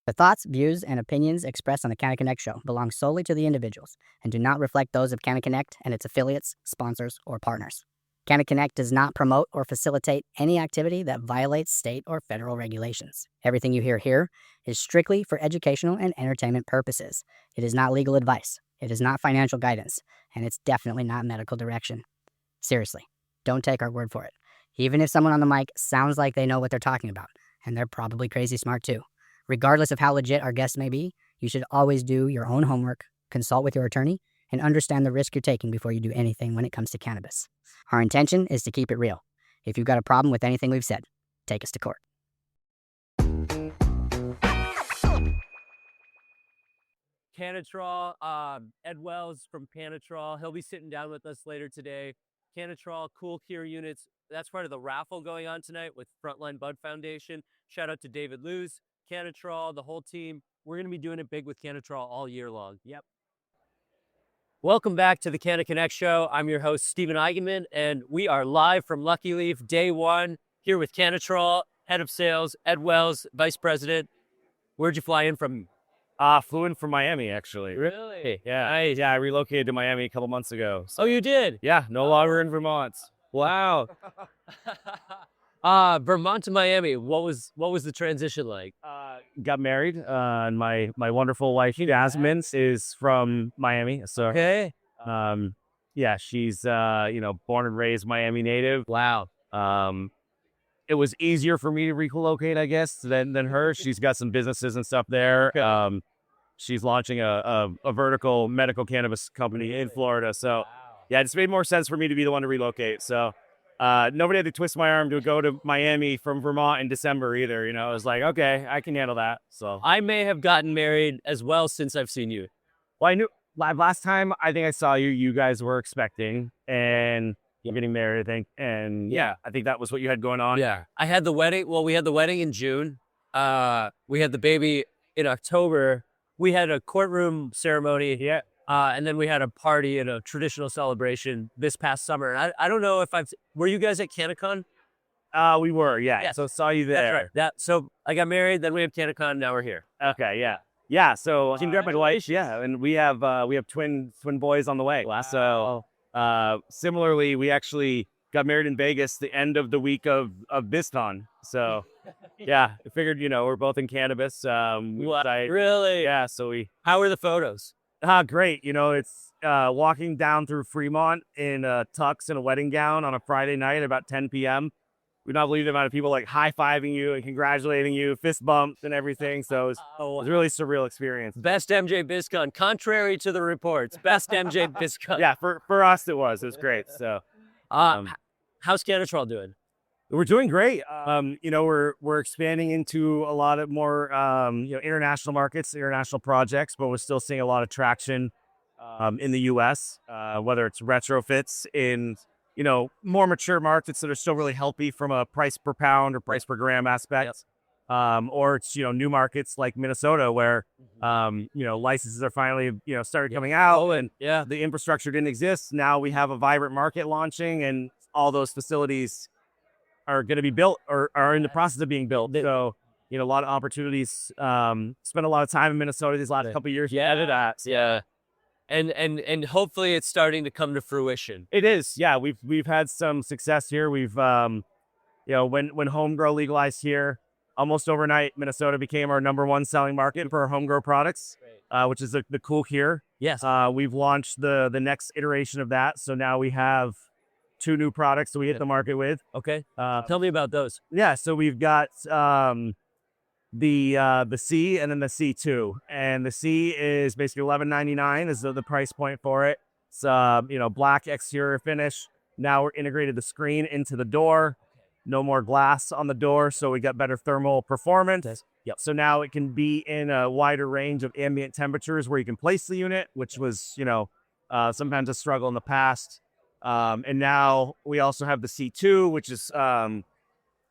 The thoughts, views, and opinions expressed on the Connect show belong solely to the individuals and do not reflect those of Connect and its affiliates, sponsors, or partners. Connect does not promote or facilitate any activity that violates state or federal regulations. Everything you hear here is strictly for educational and entertainment purposes. It is not legal advice, it is not financial guidance, and it's definitely not medical direction. Seriously, don't take our word for it. Even if someone on the mic sounds like they know what they're talking about, and they're probably crazy smart too. Regardless of how legit our guests may be, you should always do your own homework, consult with your attorney, and understand the risk you're taking before you do anything when it comes to cannabis. Our intention is to keep it real. If you've got a problem with anything we've said, take us to court. Cannatrol, Ed Wells from Cannatrol. He'll be sitting down with us later today. Cannatrol, Cool Cure units. That's part of the raffle going on tonight with Frontline Bud Foundation. Shout out to David Luz, Cannatrol, the whole team. We're going to be doing it big with Cannatrol all year long. Yep. Welcome back to the Connect show. I'm your host, Steven Eigenman, and we are live from Lucky Leaf, day one, here with Cannatrol, head of sales, Ed Wells, vice president. Where'd you fly in from? Flew in from Miami, actually. Really? Yeah. Nice. Yeah, I relocated to Miami a couple months ago. So. Oh, you did? Yeah, no longer in Vermont. Wow. Vermont to Miami. What was the transition like? Got married, and my wonderful wife, Jasmine, is from Miami. So, Okay. yeah, she's, born and raised Miami native. Wow. It was easier for me to relocate, I guess, than her. She's got some businesses and stuff there. Okay. She's launching a vertical medical cannabis company in Florida. So, yeah, it just made more sense for me to be the one to relocate. So, nobody had to twist my arm to go to Miami from Vermont in December either. It was like, okay, I can handle that. So I may have gotten married as well since I've seen you. well, I knew last time I think I saw you, you guys were expecting and you're getting married, I think. And yeah, I think that was what you had going on. Yeah. I had the wedding. Well, we had the wedding in June. We had the baby in October. We had a courtroom ceremony. Yeah. And then we had a party and a traditional celebration this past summer. And I don't know if were you guys at CannaCon? We were, yeah. Yes. So saw you there. That's right. So I got married, then we have CannaCon, now we're here. Okay, yeah. Yeah, so congratulations. Yeah, and we have twin boys on the way. Wow. So similarly, we actually got married in Vegas the end of the week of BizCon. So yeah, I figured, we're both in cannabis. Really? Yeah, so How were the photos? Great. It's walking down through Fremont in a tux and a wedding gown on a Friday night at about 10 p.m. We not believe the amount of people like high-fiving you and congratulating you, fist bumps and everything. So it was a really surreal experience. Best MJ BizCon, contrary to the reports. Best MJ BizCon. Yeah, for us it was great. So how's Cannatrol doing? we're doing great. We're expanding into a lot of more international markets, international projects, but we're still seeing a lot of traction in the US, whether it's retrofits in more mature markets that are still really healthy from a price per pound or price per gram aspect. Yep. Or it's new markets like Minnesota where licenses are finally started coming out, and the infrastructure didn't exist. Now we have a vibrant market launching, and all those facilities are going to be built or are in the process of being built. So a lot of opportunities. Spent a lot of time in Minnesota these last couple of years. Yeah. And hopefully it's starting to come to fruition. It is. Yeah, we've had some success here. We've when home grow legalized here, almost overnight, Minnesota became our #1 selling market for our home grow products, which is the Cool Cure. Yes. We've launched the next iteration of that, so now we have 2 new products that we hit the market with. Okay. Tell me about those. Yeah, so we've got the C and then the C2, and the C is basically $11.99 is the price point for it. It's black exterior finish. Now we're integrated the screen into the door. No more glass on the door, so we got better thermal performance. Yep. So now it can be in a wider range of ambient temperatures where you can place the unit, which was sometimes a struggle in the past. And now we also have the C2, which is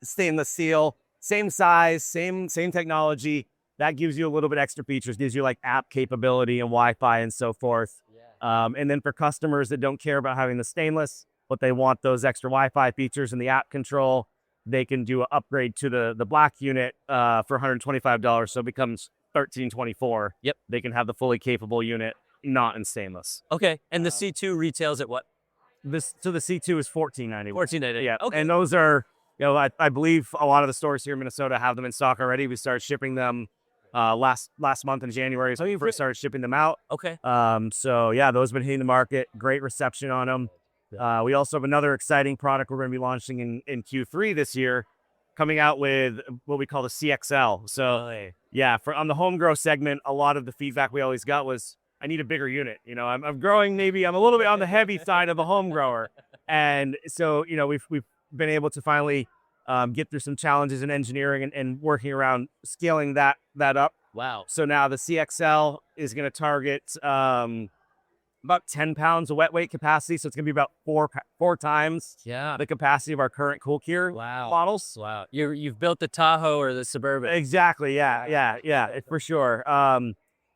stainless steel. Same size, same technology. That gives you a little bit extra features, gives you like app capability and Wi-Fi and so forth. Yeah. And then for customers that don't care about having the stainless, but they want those extra Wi-Fi features and the app control, they can do an upgrade to the black unit for $125. So it becomes 1324. Yep. They can have the fully capable unit, not in stainless. Okay. And the C2 retails at what? The C2 is $14.91. $14.99. Yeah. Okay. And those are, I believe a lot of the stores here in Minnesota have them in stock already. We started shipping them last month in January. So we first started shipping them out. Okay. So yeah, those have been hitting the market. Great reception on them. We also have another exciting product we're going to be launching in Q3 this year, coming out with what we call the CXL. So yeah, on the home grow segment, a lot of the feedback we always got was, I need a bigger unit. I'm growing, maybe I'm a little bit on the heavy side of a home grower. And so, we've been able to finally get through some challenges in engineering and working around scaling that up. Wow. So now the CXL is going to target about 10 pounds of wet weight capacity. So it's going to be about four times the capacity of our current Cool Cure models. Wow. You've built the Tahoe or the Suburban. Exactly. Yeah, for sure.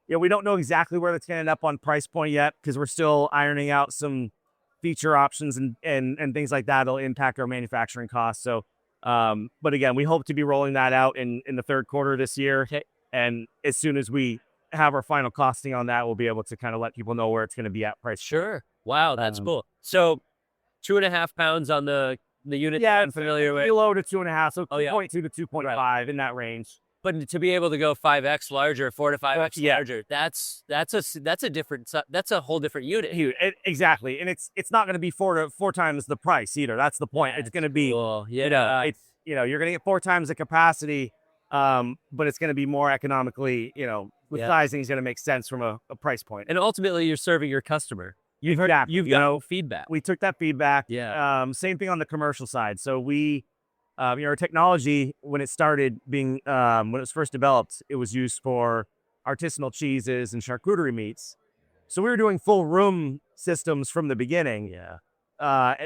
We don't know exactly where it's going to end up on price point yet, because we're still ironing out some feature options and things like that. It'll impact our manufacturing costs. So, but again, we hope to be rolling that out in the third quarter this year. Okay. And as soon as we have our final costing on that, we'll be able to kind of let people know where it's going to be at price. Sure. Wow, that's cool. So 2.5 pounds on the unit. Yeah, I'm familiar with. Kilo to 2.5, so 2.2 to 2.5 Right. in that range. But to be able to go 5x larger, 4 to 5x larger, that's a whole different unit. Huge. Exactly. And it's not going to be four times the price either. That's the point. It's going to be, cool. Yeah. you're going to get 4 times the capacity, but it's going to be more economically, the sizing is going to make sense from a price point. And ultimately, you're serving your customer. You've got feedback. We took that feedback. Yeah. Same thing on the commercial side. So we, our technology, when it started being, when it was first developed, it was used for artisanal cheeses and charcuterie meats. So we were doing full room systems from the beginning. Yeah.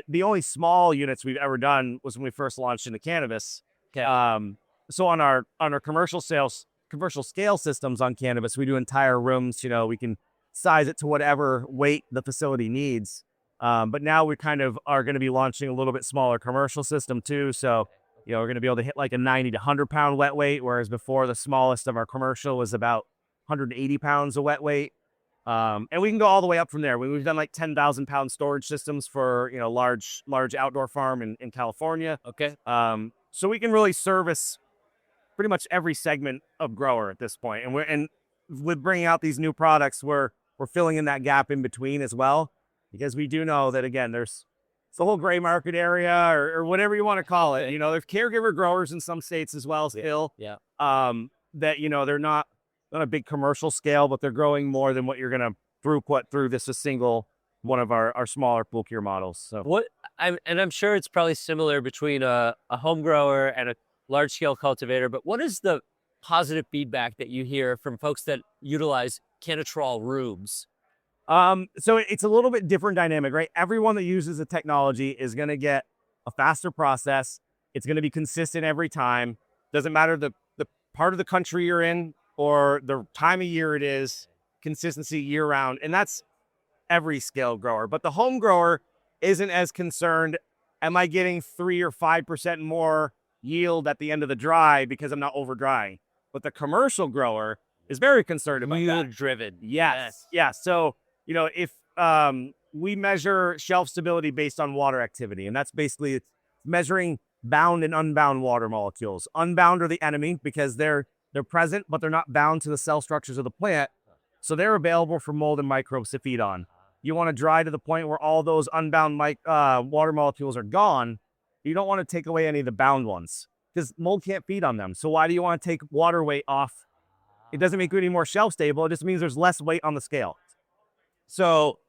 The only small units we've ever done was when we first launched into Cannabis. Okay. So on our commercial scale systems on Cannabis, we do entire rooms. We can size it to whatever weight the facility needs. But now we kind of are going to be launching a little bit smaller commercial system too. So, we're going to be able to hit like a 90 to 100 pound wet weight, whereas before the smallest of our commercial was about 180 pounds of wet weight. And we can go all the way up from there. We've done like 10,000 pound storage systems for, large outdoor farm in California. Okay. So we can really service pretty much every segment of grower at this point. And with bringing out these new products, we're filling in that gap in between as well, because we do know that, again, there's the whole gray market area or whatever you want to call it. There's caregiver growers in some states as well still. Yeah. That, they're not on a big commercial scale, but they're growing more than what you're going to throughput through this a single one of our smaller Cool Cure models. So I'm sure it's probably similar between a home grower and a large scale cultivator, but what is the positive feedback that you hear from folks that utilize Cannatrol rooms? So it's a little bit different dynamic, right? Everyone that uses the technology is going to get a faster process. It's going to be consistent every time. Doesn't matter the part of the country you're in or the time of year it is, consistency year round. And that's every scale grower. But the home grower isn't as concerned. Am I getting 3 or 5% more yield at the end of the dry because I'm not over drying? But the commercial grower is very concerned about that. Driven. Yes. So, if we measure shelf stability based on water activity, and that's basically measuring bound and unbound water molecules. Unbound are the enemy because they're present, but they're not bound to the cell structures of the plant. So they're available for mold and microbes to feed on. You want to dry to the point where all those unbound water molecules are gone. You don't want to take away any of the bound ones because mold can't feed on them. So why do you want to take water weight off? It doesn't make it any more shelf stable. It just means there's less weight on the scale. So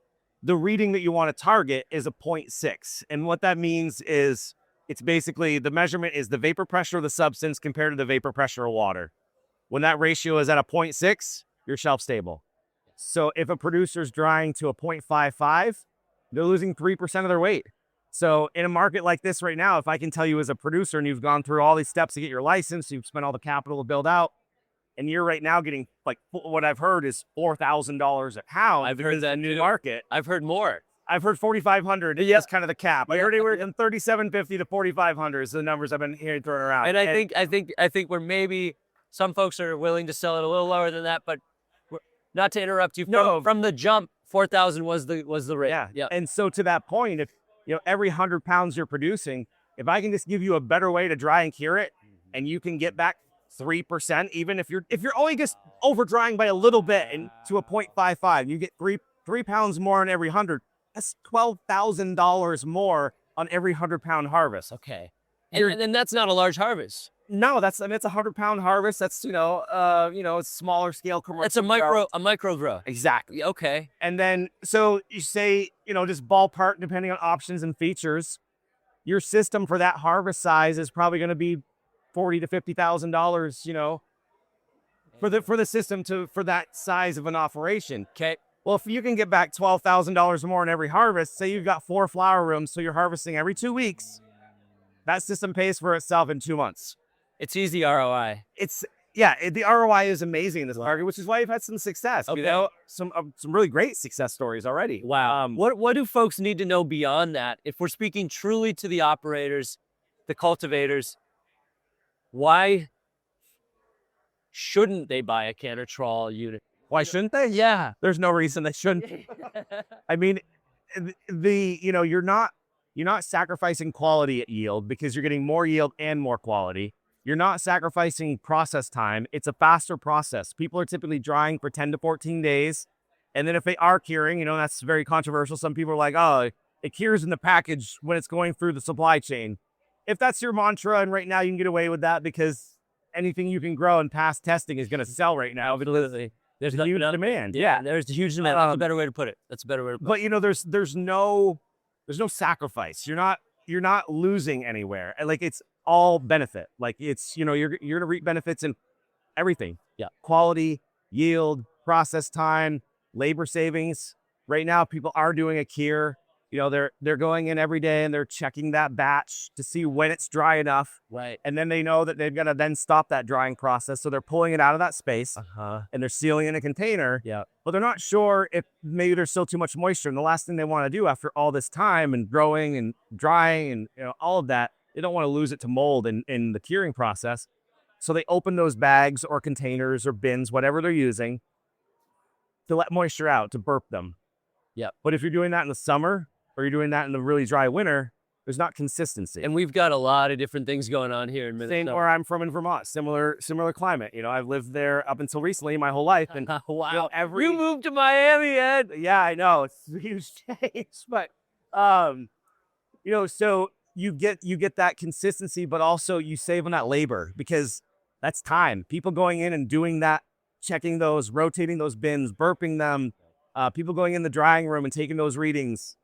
the reading that you want to target is a 0.6. And what that means is it's basically the measurement is the vapor pressure of the substance compared to the vapor pressure of water. When that ratio is at a 0.6, you're shelf stable. So if a producer's drying to a 0.55, they're losing 3% of their weight. So in a market like this right now, if I can tell you as a producer and you've gone through all these steps to get your license, you've spent all the capital to build out, and you're right now getting, like, what I've heard is $4,000 a pound. I've heard that new market. I've heard more. I've heard 4,500 is kind of the cap. I heard anywhere from 3,750 to 4,500 is the numbers I've been hearing thrown around. And I think we're maybe Some folks are willing to sell it a little lower than that, but not to interrupt you. No. From the jump, 4,000 was the rate. Yeah. And so to that point, if every 100 pounds you're producing, if I can just give you a better way to dry and cure it, and you can get back 3%, even if you're only just over drying by a little bit and to a 0.55, you get 3 pounds more on every 100. That's $12,000 more on every 100-pound harvest. Okay. And that's not a large harvest. No, it's a 100-pound harvest. That's it's smaller scale commercial. That's a micro grow. Exactly. Okay. And then so you say, just ballpark depending on options and features, your system for that harvest size is probably going to be $40,000 to $50,000, for the system for that size of an operation. Okay. Well, if you can get back $12,000 more in every harvest, say you've got 4 flower rooms, so you're harvesting every 2 weeks, that system pays for itself in 2 months. It's easy ROI. The ROI is amazing in this market, which is why you've had some success. Okay. Some really great success stories already. Wow. What do folks need to know beyond that? If we're speaking truly to the operators, the cultivators, why shouldn't they buy a Cannatrol unit? Why shouldn't they? Yeah. There's no reason they shouldn't. I mean, you're not sacrificing quality at yield because you're getting more yield and more quality. You're not sacrificing process time. It's a faster process. People are typically drying for 10 to 14 days. And then if they are curing, that's very controversial. Some people are like, oh, it cures in the package when it's going through the supply chain. If that's your mantra, and right now you can get away with that because anything you can grow and pass testing is going to sell right now. Literally. There's a huge demand. Yeah, there's a huge demand. That's a better way to put it. But there's no sacrifice. You're not losing anywhere. Like it's all benefit. Like it's you're gonna reap benefits in everything. Yeah. Quality, yield, process time, labor savings. Right now, people are doing a cure. They're going in every day and they're checking that batch to see when it's dry enough. Right. And then they know that they've got to then stop that drying process. So they're pulling it out of that space and they're sealing it in a container. Yeah. But they're not sure if maybe there's still too much moisture. And the last thing they want to do after all this time and growing and drying and all of that, they don't want to lose it to mold in the curing process. So they open those bags or containers or bins, whatever they're using, to let moisture out, to burp them. Yeah. But if you're doing that in the summer, or you're doing that in the really dry winter, there's not consistency. And we've got a lot of different things going on here in Minnesota. Same where I'm from in Vermont, similar climate. I've lived there up until recently my whole life. And wow, you moved to Miami, Ed. Yeah, I know, it's a huge change. But so you get that consistency, but also you save on that labor because that's time. People going in and doing that, checking those, rotating those bins, burping them. People going in the drying room and taking those readings.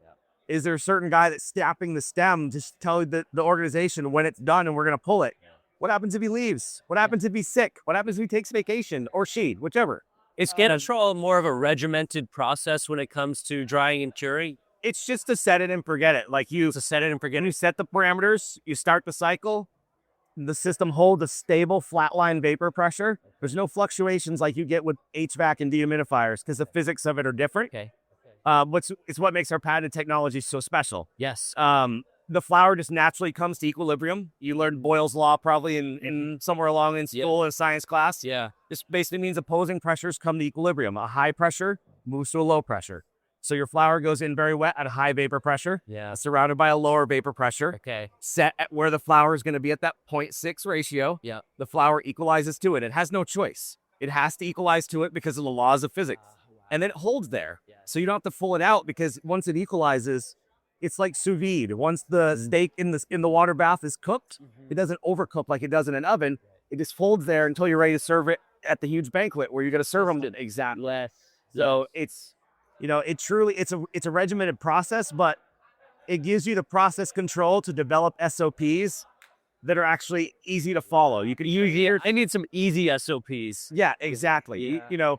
Is there a certain guy that's snapping the stem to tell the organization when it's done and we're going to pull it? What happens if he leaves? What happens if he's sick? What happens if he takes vacation or she, whichever? Is Cannatrol more of a regimented process when it comes to drying and curing? It's just to set it and forget it. Like you set it and forget it. You set the parameters, you start the cycle. The system holds a stable flatline vapor pressure. There's no fluctuations like you get with HVAC and dehumidifiers because the physics of it are different. Okay. It's what makes our patented technology so special. Yes. The flower just naturally comes to equilibrium. You learned Boyle's law probably in somewhere along in school in a science class. Yeah. This basically means opposing pressures come to equilibrium. A high pressure moves to a low pressure. So your flower goes in very wet at a high vapor pressure. Yeah. Surrounded by a lower vapor pressure. Okay. Set at where the flower is going to be at that 0.6 ratio. Yeah. The flower equalizes to it. It has no choice. It has to equalize to it because of the laws of physics. And then it holds there. Yeah. So you don't have to pull it out because once it equalizes, it's like sous vide. Once the steak in the water bath is cooked, it doesn't overcook like it does in an oven. It just folds there until you're ready to serve it at the huge banquet where you're going to serve them. Exactly. So it's, it's a regimented process, but it gives you the process control to develop SOPs that are actually easy to follow. You can use I need some easy SOPs. Yeah, exactly. Yeah.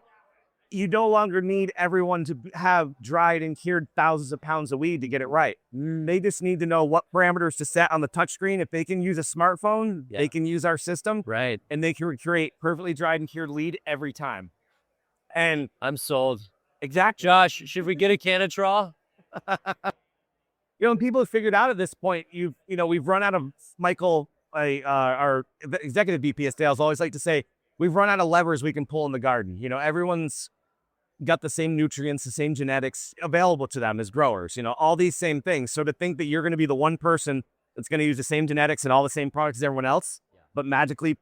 You no longer need everyone to have dried and cured thousands of pounds of weed to get it right. They just need to know what parameters to set on the touchscreen. If they can use a smartphone, they can use our system. Right. And they can create perfectly dried and cured lead every time. And I'm sold. Exactly. Josh, should we get a Cannatrol? And people have figured out at this point, we've run out of Michael, our executive VP of sales, always like to say, we've run out of levers we can pull in the garden. You know, everyone's got the same nutrients, the same genetics available to them as growers, you know, all these same things. So to think that you're going to be the one person that's going to use the same genetics and all the same products as everyone else, but magically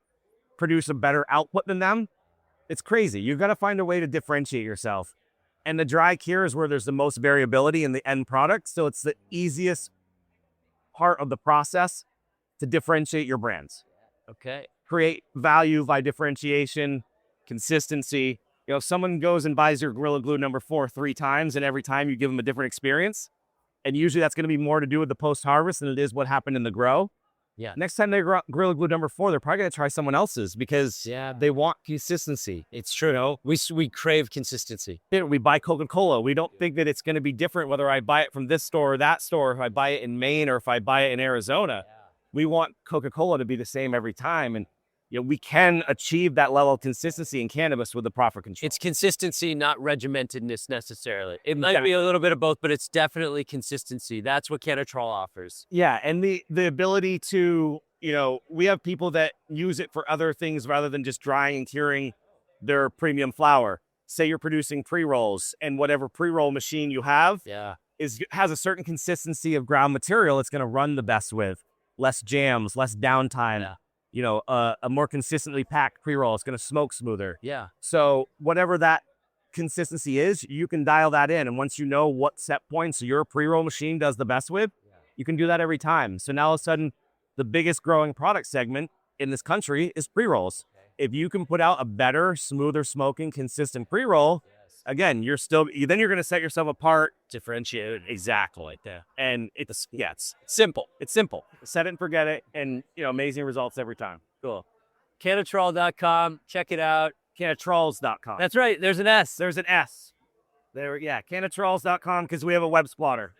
produce a better output than them, it's crazy. You've got to find a way to differentiate yourself. And the dry cure is where there's the most variability in the end product. So it's the easiest part of the process to differentiate your brands. Okay. Create value by differentiation, consistency. You know, if someone goes and buys your Gorilla Glue number 4 3 times, and every time you give them a different experience, and usually that's going to be more to do with the post-harvest than it is what happened in the grow. Yeah. Next time they Gorilla Glue number 4, they're probably going to try someone else's because they want consistency. It's true. No, we crave consistency. We buy Coca-Cola. We don't think that it's going to be different whether I buy it from this store or that store, if I buy it in Maine or if I buy it in Arizona. We want Coca-Cola to be the same every time. And you know, we can achieve that level of consistency in cannabis with the profit control. It's consistency, not regimentedness necessarily. It might be a little bit of both, but it's definitely consistency. That's what Cannatrol offers. Yeah, and the ability to, you know, we have people that use it for other things rather than just drying and curing their premium flower. Say you're producing pre-rolls, and whatever pre-roll machine you have has a certain consistency of ground material it's going to run the best with. Less jams, less downtime. You know, a more consistently packed pre-roll is going to smoke smoother. Yeah. So whatever that consistency is, you can dial that in. And once you know what set points your pre-roll machine does the best with, you can do that every time. So now all of a sudden, the biggest growing product segment in this country is pre-rolls. If you can put out a better, smoother smoking, consistent pre-roll, again, then you're going to set yourself apart. Differentiate. Exactly. Yeah. And it's Simple. It's simple. Set it and forget it. And, you know, amazing results every time. Cool. Cannatrol.com. Check it out. Cannatrolls.com. That's right. There's an S. There's an S. Cannatrolls.com because we have a web spotter.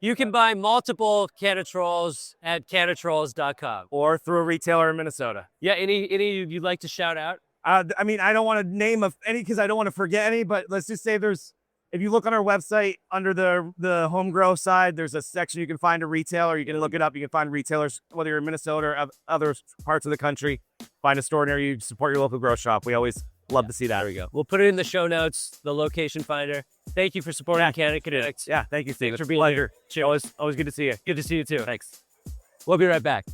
You can buy multiple Cannatrolls at cannatrolls.com. Or through a retailer in Minnesota. Yeah, any you'd like to shout out? I mean, I don't want to name any because I don't want to forget any, but let's just say if you look on our website under the home grow side, there's a section you can find a retailer. You can look it up. You can find retailers, whether you're in Minnesota or other parts of the country. Find a store near you. Support your local grow shop. We always love to see that. There we go. We'll put it in the show notes, the location finder. Thank you for supporting Cannabis. Yeah, thank you, Steve. Thanks for being here. Always good to see you. Good to see you too. Thanks. We'll be right back.